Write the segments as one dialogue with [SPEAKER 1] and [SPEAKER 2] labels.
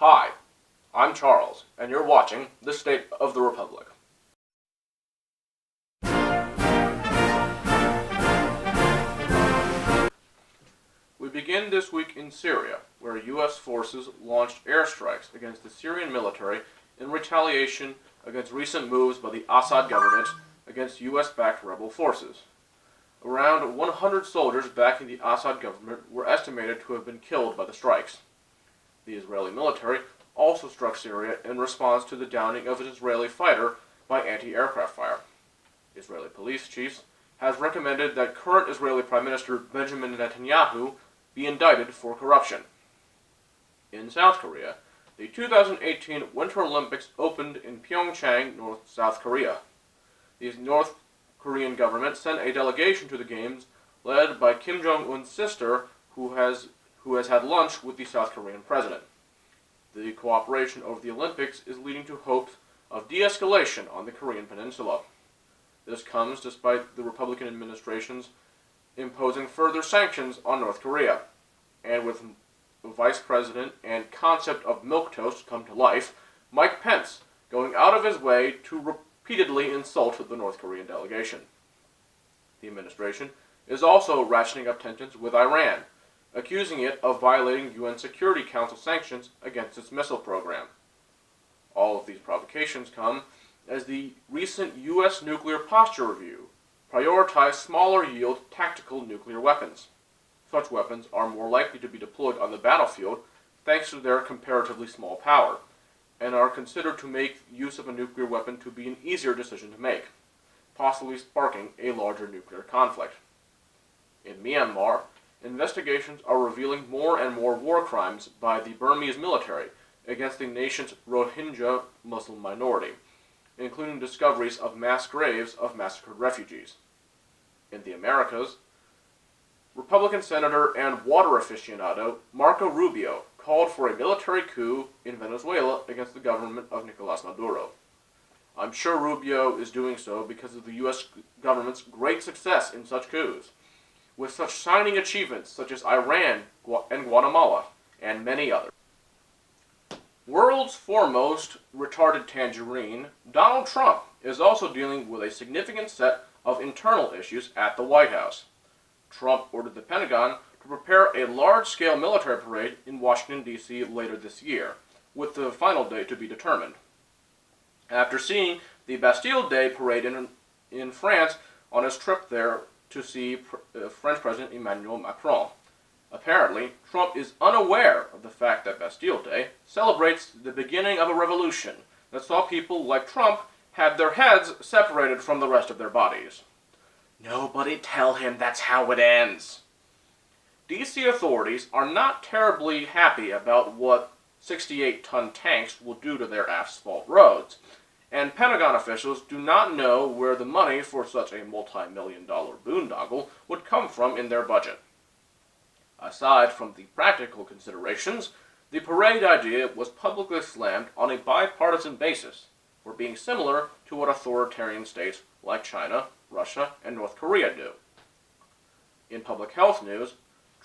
[SPEAKER 1] Hi, I'm Charles, and you're watching The State of the Republic. We begin this week in Syria, where U.S. forces launched airstrikes against the Syrian military in retaliation against recent moves by the Assad government against U.S.-backed rebel forces. Around 100 soldiers backing the Assad government were estimated to have been killed by the strikes. The Israeli military also struck Syria in response to the downing of an Israeli fighter by anti-aircraft fire. Israeli police chiefs has recommended that current Israeli Prime Minister Benjamin Netanyahu be indicted for corruption. In South Korea, the 2018 Winter Olympics opened in Pyeongchang, South Korea. The North Korean government sent a delegation to the Games led by Kim Jong-un's sister, who has had lunch with the South Korean president. The cooperation over the Olympics is leading to hopes of de-escalation on the Korean peninsula. This comes despite the Republican administration's imposing further sanctions on North Korea, and with Vice President and concept of milquetoast come to life, Mike Pence going out of his way to repeatedly insult the North Korean delegation. The administration is also ratcheting up tensions with Iran, accusing it of violating UN Security Council sanctions against its missile program. All of these provocations come as the recent U.S. nuclear posture review prioritized smaller-yield tactical nuclear weapons. Such weapons are more likely to be deployed on the battlefield thanks to their comparatively small power, and are considered to make use of a nuclear weapon to be an easier decision to make, possibly sparking a larger nuclear conflict. In Myanmar, investigations are revealing more and more war crimes by the Burmese military against the nation's Rohingya Muslim minority, including discoveries of mass graves of massacred refugees. In the Americas, Republican Senator and water aficionado Marco Rubio called for a military coup in Venezuela against the government of Nicolás Maduro. I'm sure Rubio is doing so because of the U.S. government's great success in such coups, with such shining achievements such as Iran and Guatemala, and many others. World's foremost retarded tangerine, Donald Trump is also dealing with a significant set of internal issues at the White House. Trump ordered the Pentagon to prepare a large-scale military parade in Washington, D.C. later this year, with the final date to be determined. After seeing the Bastille Day parade in France on his trip there to see French President Emmanuel Macron. Apparently, Trump is unaware of the fact that Bastille Day celebrates the beginning of a revolution that saw people like Trump have their heads separated from the rest of their bodies. Nobody tell him that's how it ends. DC authorities are not terribly happy about what 68-ton tanks will do to their asphalt roads, and Pentagon officials do not know where the money for such a multi-million-dollar boondoggle would come from in their budget. Aside from the practical considerations, the parade idea was publicly slammed on a bipartisan basis for being similar to what authoritarian states like China, Russia, and North Korea do. In public health news,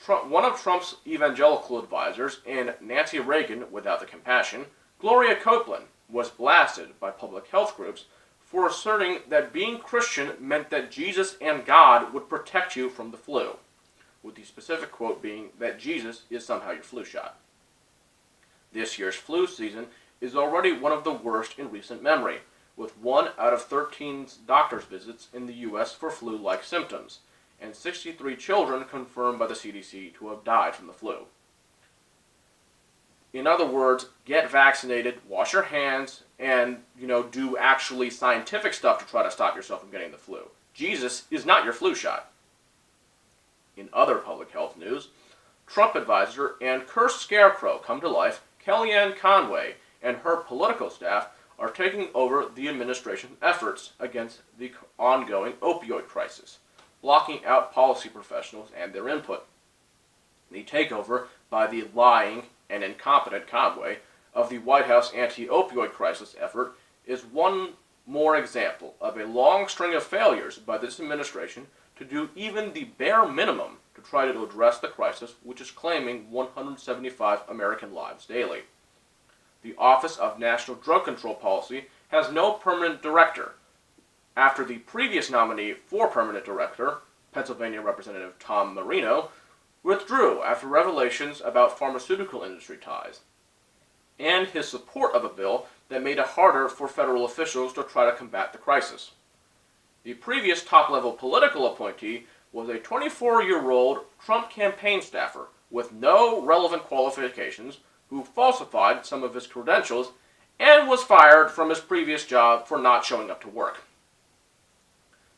[SPEAKER 1] one of Trump's evangelical advisors in Nancy Reagan Without the Compassion, Gloria Copeland, was blasted by public health groups for asserting that being Christian meant that Jesus and God would protect you from the flu, with the specific quote being that Jesus is somehow your flu shot. This year's flu season is already one of the worst in recent memory, with 1 out of 13 doctor's visits in the U.S. for flu-like symptoms, and 63 children confirmed by the CDC to have died from the flu. In other words, get vaccinated, wash your hands, and, do actually scientific stuff to try to stop yourself from getting the flu. Jesus is not your flu shot. In other public health news, Trump advisor and cursed scarecrow come to life, Kellyanne Conway, and her political staff are taking over the administration's efforts against the ongoing opioid crisis, blocking out policy professionals and their input. The takeover by the lying and incompetent Conway of the White House anti-opioid crisis effort is one more example of a long string of failures by this administration to do even the bare minimum to try to address the crisis, which is claiming 175 American lives daily. The Office of National Drug Control Policy has no permanent director, after the previous nominee for permanent director, Pennsylvania Representative Tom Marino, withdrew after revelations about pharmaceutical industry ties, and his support of a bill that made it harder for federal officials to try to combat the crisis. The previous top-level political appointee was a 24-year-old Trump campaign staffer with no relevant qualifications who falsified some of his credentials and was fired from his previous job for not showing up to work.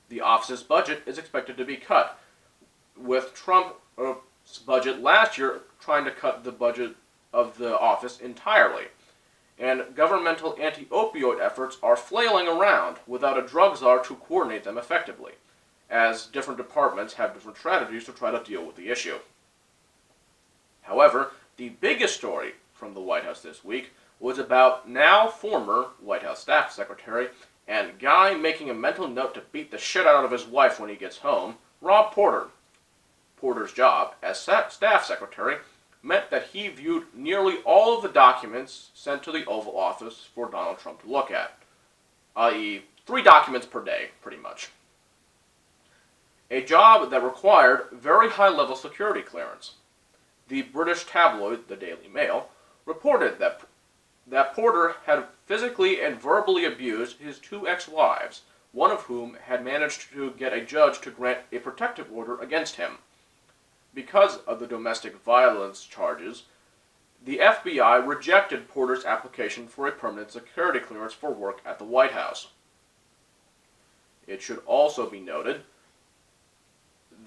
[SPEAKER 1] The office's budget is expected to be cut, with Trump's budget last year trying to cut the budget of the office entirely. And governmental anti-opioid efforts are flailing around without a drug czar to coordinate them effectively, as different departments have different strategies to try to deal with the issue. However, the biggest story from the White House this week was about now former White House Staff Secretary and guy making a mental note to beat the shit out of his wife when he gets home, Rob Porter. Porter's job as Staff Secretary meant that he viewed nearly all of the documents sent to the Oval Office for Donald Trump to look at, i.e., 3 documents per day, pretty much. A job that required very high-level security clearance. The British tabloid, the Daily Mail, reported that Porter had physically and verbally abused his 2 ex-wives, one of whom had managed to get a judge to grant a protective order against him. Because of the domestic violence charges, the FBI rejected Porter's application for a permanent security clearance for work at the White House. It should also be noted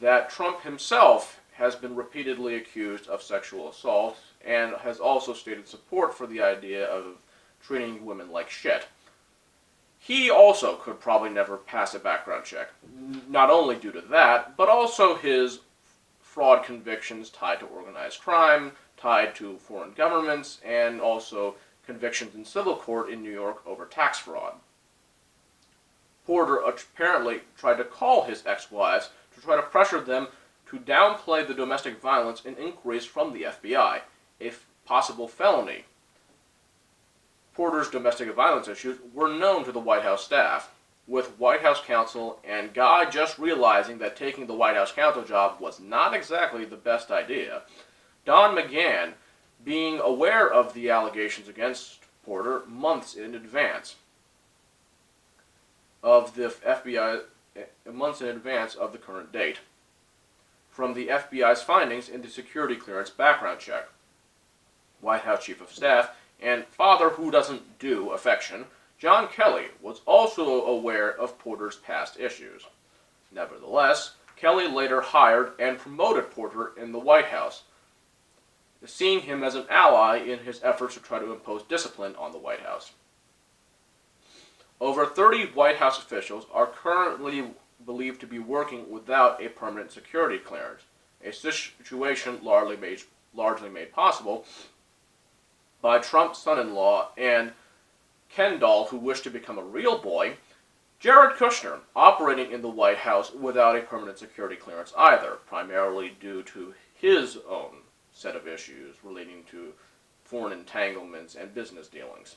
[SPEAKER 1] that Trump himself has been repeatedly accused of sexual assault and has also stated support for the idea of treating women like shit. He also could probably never pass a background check, not only due to that, but also his fraud convictions tied to organized crime, tied to foreign governments, and also convictions in civil court in New York over tax fraud. Porter apparently tried to call his ex-wives to try to pressure them to downplay the domestic violence and inquiries from the FBI, a possible felony. Porter's domestic violence issues were known to the White House staff, with White House counsel and Guy just realizing that taking the White House counsel job was not exactly the best idea. Don McGahn being aware of the allegations against Porter months in advance of the FBI, months in advance of the current date, from the FBI's findings in the security clearance background check. White House Chief of Staff and father who doesn't do affection, John Kelly, was also aware of Porter's past issues. Nevertheless, Kelly later hired and promoted Porter in the White House, seeing him as an ally in his efforts to try to impose discipline on the White House. Over 30 White House officials are currently believed to be working without a permanent security clearance, a situation largely made possible by Trump's son-in-law and Ken doll who wished to become a real boy, Jared Kushner, operating in the White House without a permanent security clearance either, primarily due to his own set of issues relating to foreign entanglements and business dealings.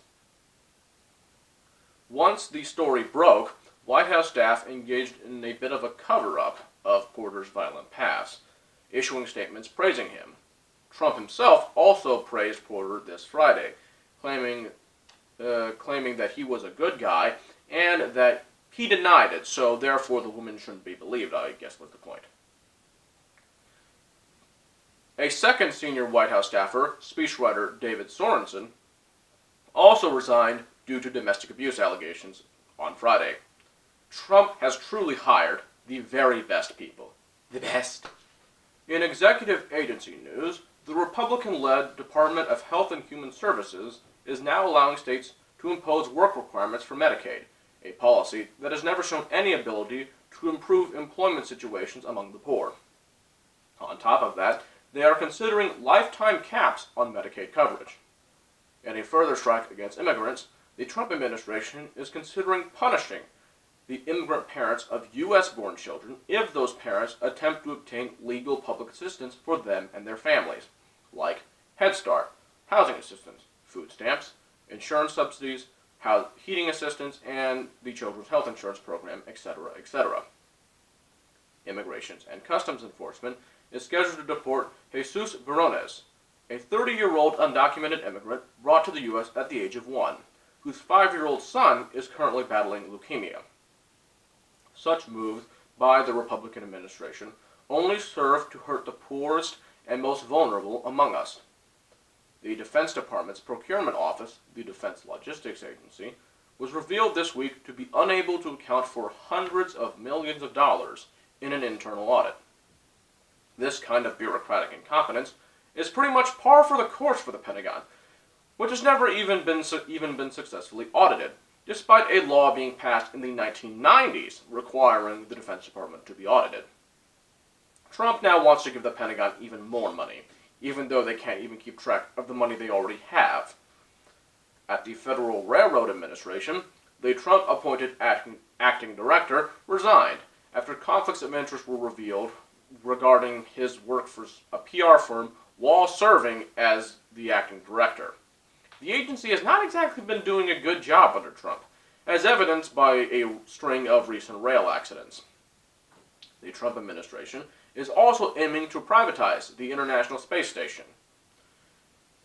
[SPEAKER 1] Once the story broke, White House staff engaged in a bit of a cover-up of Porter's violent past, issuing statements praising him. Trump himself also praised Porter this Friday, claiming that he was a good guy and that he denied it, so therefore the woman shouldn't be believed, I guess was the point. A second senior White House staffer, speechwriter David Sorensen, also resigned due to domestic abuse allegations on Friday. Trump has truly hired the very best people. The best. In executive agency news, the Republican-led Department of Health and Human Services is now allowing states to impose work requirements for Medicaid, a policy that has never shown any ability to improve employment situations among the poor. On top of that, they are considering lifetime caps on Medicaid coverage. In a further strike against immigrants, the Trump administration is considering punishing the immigrant parents of U.S.-born children if those parents attempt to obtain legal public assistance for them and their families, like Head Start, housing assistance, food stamps, insurance subsidies, heating assistance, and the Children's Health Insurance Program, etc., etc. Immigration and Customs Enforcement is scheduled to deport Jesus Barones, a 30-year-old undocumented immigrant brought to the U.S. at the age of 1, whose 5-year-old son is currently battling leukemia. Such moves by the Republican administration only serve to hurt the poorest and most vulnerable among us. The Defense Department's Procurement Office, the Defense Logistics Agency, was revealed this week to be unable to account for hundreds of millions of dollars in an internal audit. This kind of bureaucratic incompetence is pretty much par for the course for the Pentagon, which has never even been successfully audited, despite a law being passed in the 1990s requiring the Defense Department to be audited. Trump now wants to give the Pentagon even more money, even though they can't even keep track of the money they already have. At the Federal Railroad Administration, the Trump-appointed acting director resigned after conflicts of interest were revealed regarding his work for a PR firm while serving as the acting director. The agency has not exactly been doing a good job under Trump, as evidenced by a string of recent rail accidents. The Trump administration is also aiming to privatize the International Space Station.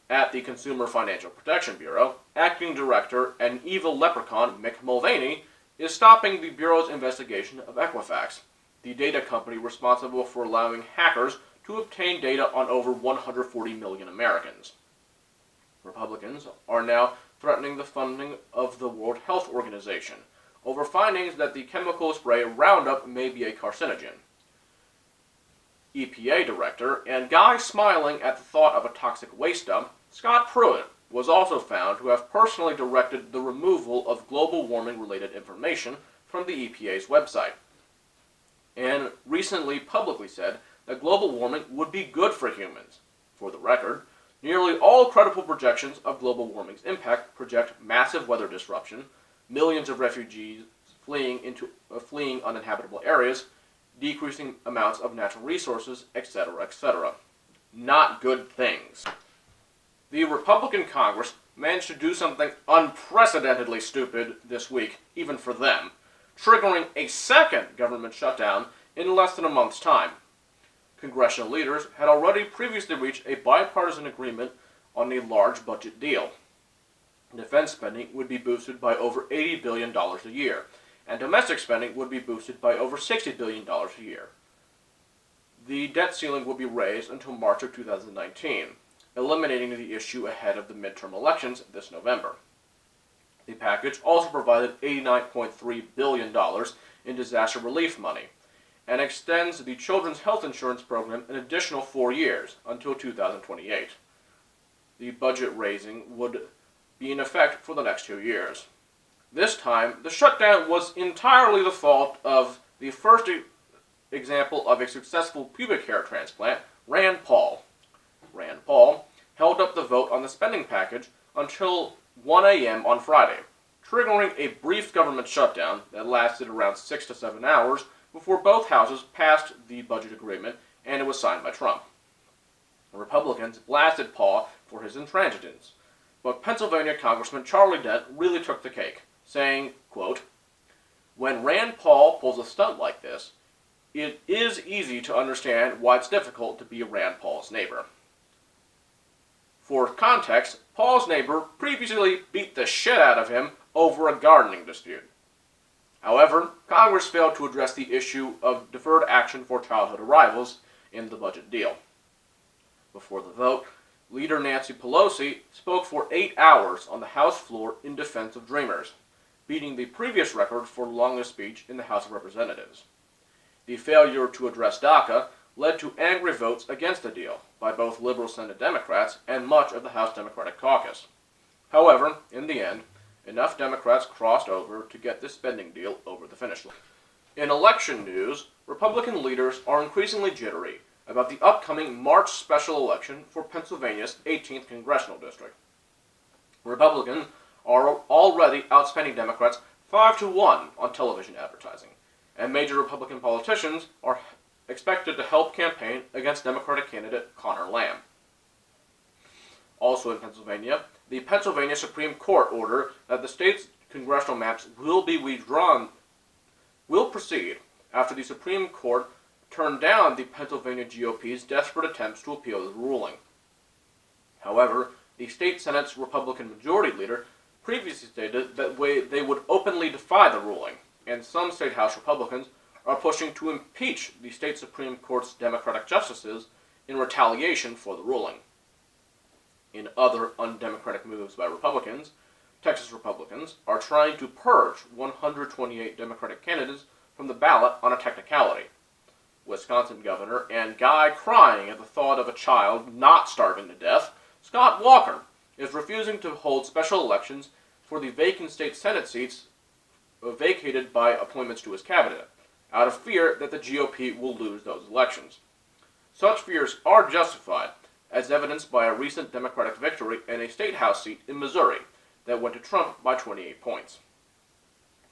[SPEAKER 1] At the Consumer Financial Protection Bureau, acting director and evil leprechaun Mick Mulvaney is stopping the Bureau's investigation of Equifax, the data company responsible for allowing hackers to obtain data on over 140 million Americans. Republicans are now threatening the funding of the World Health Organization over findings that the chemical spray Roundup may be a carcinogen. EPA director and guy smiling at the thought of a toxic waste dump, Scott Pruitt, was also found to have personally directed the removal of global warming-related information from the EPA's website, and recently publicly said that global warming would be good for humans. For the record, nearly all credible projections of global warming's impact project massive weather disruption, millions of refugees fleeing uninhabitable areas, decreasing amounts of natural resources, etc., etc. Not good things. The Republican Congress managed to do something unprecedentedly stupid this week, even for them, triggering a second government shutdown in less than a month's time. Congressional leaders had already previously reached a bipartisan agreement on a large budget deal. Defense spending would be boosted by over $80 billion a year, and domestic spending would be boosted by over $60 billion a year. The debt ceiling would be raised until March of 2019, eliminating the issue ahead of the midterm elections this November. The package also provided $89.3 billion in disaster relief money, and extends the Children's Health Insurance Program an additional 4 years, until 2028. The budget raising would be in effect for the next 2 years. This time, the shutdown was entirely the fault of the first example of a successful pubic hair transplant, Rand Paul. Rand Paul held up the vote on the spending package until 1 a.m. on Friday, triggering a brief government shutdown that lasted around 6 to 7 hours before both houses passed the budget agreement and it was signed by Trump. The Republicans blasted Paul for his intransigence, but Pennsylvania Congressman Charlie Dent really took the cake, saying, quote, "When Rand Paul pulls a stunt like this, it is easy to understand why it's difficult to be Rand Paul's neighbor." For context, Paul's neighbor previously beat the shit out of him over a gardening dispute. However, Congress failed to address the issue of deferred action for childhood arrivals in the budget deal. Before the vote, Leader Nancy Pelosi spoke for 8 hours on the House floor in defense of Dreamers, beating the previous record for longest speech in the House of Representatives. The failure to address DACA led to angry votes against the deal by both liberal Senate Democrats and much of the House Democratic caucus. However, in the end, enough Democrats crossed over to get this spending deal over the finish line. In election news, Republican leaders are increasingly jittery about the upcoming March special election for Pennsylvania's 18th congressional district. Republicans are already outspending Democrats 5-1 on television advertising, and major Republican politicians are expected to help campaign against Democratic candidate Conor Lamb. Also in Pennsylvania, the Pennsylvania Supreme Court order that the state's congressional maps will be withdrawn will proceed after the Supreme Court turned down the Pennsylvania GOP's desperate attempts to appeal the ruling. However, the state Senate's Republican Majority Leader previously stated that they would openly defy the ruling, and some state House Republicans are pushing to impeach the state Supreme Court's Democratic justices in retaliation for the ruling. In other undemocratic moves by Republicans, Texas Republicans are trying to purge 128 Democratic candidates from the ballot on a technicality. Wisconsin Governor and guy crying at the thought of a child not starving to death, Scott Walker, is refusing to hold special elections for the vacant state Senate seats vacated by appointments to his cabinet, out of fear that the GOP will lose those elections. Such fears are justified, as evidenced by a recent Democratic victory in a state House seat in Missouri that went to Trump by 28 points.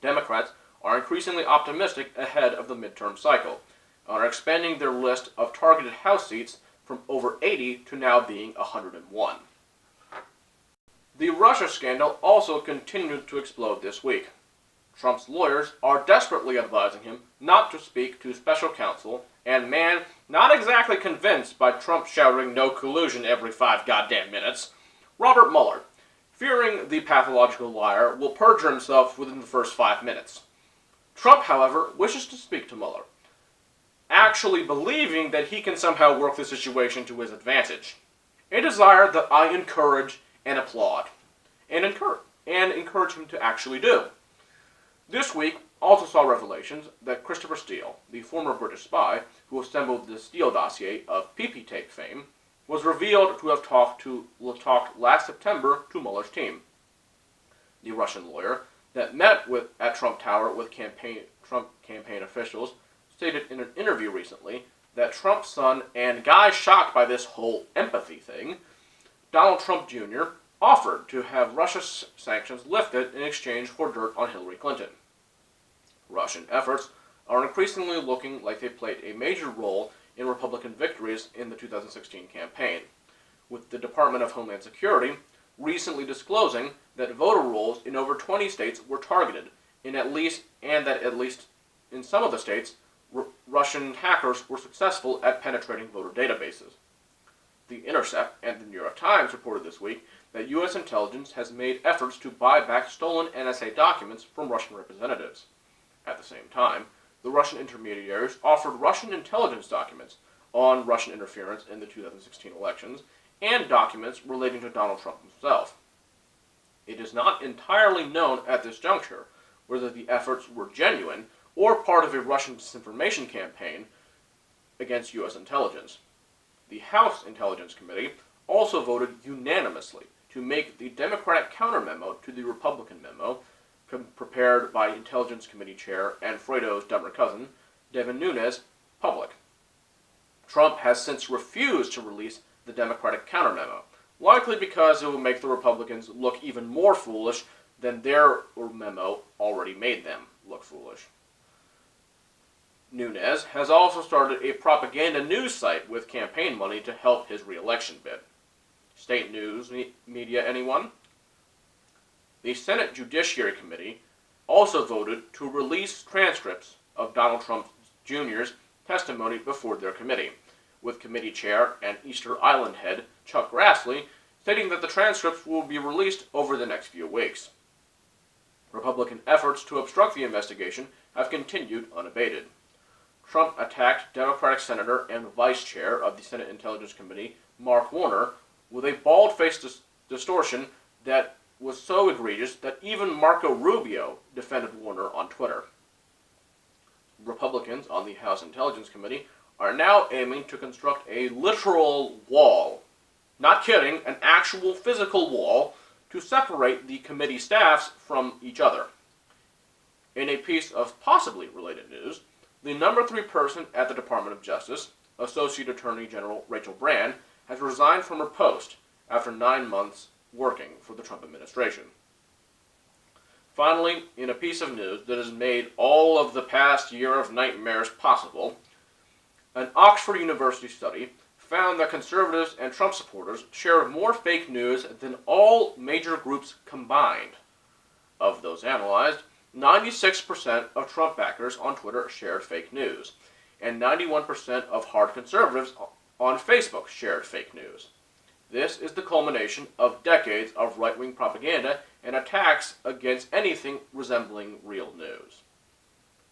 [SPEAKER 1] Democrats are increasingly optimistic ahead of the midterm cycle, and are expanding their list of targeted House seats from over 80 to now being 101. The Russia scandal also continued to explode this week. Trump's lawyers are desperately advising him not to speak to special counsel and man not exactly convinced by Trump shouting no collusion every 5 goddamn minutes, Robert Mueller, fearing the pathological liar will perjure himself within the first 5 minutes. Trump, however, wishes to speak to Mueller, actually believing that he can somehow work the situation to his advantage, a desire that I encourage and applaud, and encourage him to actually do. This week also saw revelations that Christopher Steele, the former British spy who assembled the Steele dossier of PP tape fame, was revealed to have talked last September to Mueller's team. The Russian lawyer that met at Trump Tower with Trump campaign officials stated in an interview recently that Trump's son, and guy shocked by this whole empathy thing, Donald Trump Jr., offered to have Russia's sanctions lifted in exchange for dirt on Hillary Clinton. Russian efforts are increasingly looking like they played a major role in Republican victories in the 2016 campaign, with the Department of Homeland Security recently disclosing that voter rolls in over 20 states were targeted, and that at least in some of the states, Russian hackers were successful at penetrating voter databases. The Intercept and the New York Times reported this week that U.S. intelligence has made efforts to buy back stolen NSA documents from Russian representatives. At the same time, the Russian intermediaries offered Russian intelligence documents on Russian interference in the 2016 elections and documents relating to Donald Trump himself. It is not entirely known at this juncture whether the efforts were genuine or part of a Russian disinformation campaign against U.S. intelligence. The House Intelligence Committee also voted unanimously to make the Democratic counter-memo to the Republican memo prepared by Intelligence Committee Chair and Fredo's dumber cousin, Devin Nunes, public. Trump has since refused to release the Democratic counter-memo, likely because it will make the Republicans look even more foolish than their memo already made them look foolish. Nunes has also started a propaganda news site with campaign money to help his re-election bid. State news media, anyone? The Senate Judiciary Committee also voted to release transcripts of Donald Trump Jr.'s testimony before their committee, with committee chair and Easter Island head Chuck Grassley stating that the transcripts will be released over the next few weeks. Republican efforts to obstruct the investigation have continued unabated. Trump attacked Democratic Senator and Vice Chair of the Senate Intelligence Committee, Mark Warner, with a bald-faced distortion that was so egregious that even Marco Rubio defended Warner on Twitter. Republicans on the House Intelligence Committee are now aiming to construct a literal wall, not kidding, an actual physical wall, to separate the committee staffs from each other. In a piece of possibly related news, the number 3 person at the Department of Justice, Associate Attorney General Rachel Brand, has resigned from her post after 9 months working for the Trump administration. Finally, in a piece of news that has made all of the past year of nightmares possible, an Oxford University study found that conservatives and Trump supporters shared more fake news than all major groups combined. Of those analyzed, 96% of Trump backers on Twitter shared fake news, and 91% of hard conservatives on Facebook shared fake news. This is the culmination of decades of right-wing propaganda and attacks against anything resembling real news.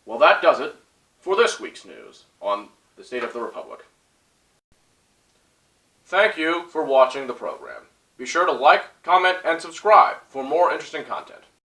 [SPEAKER 1] Well, that does it for this week's news on the State of the Republic. Thank you for watching the program. Be sure to like, comment, and subscribe for more interesting content.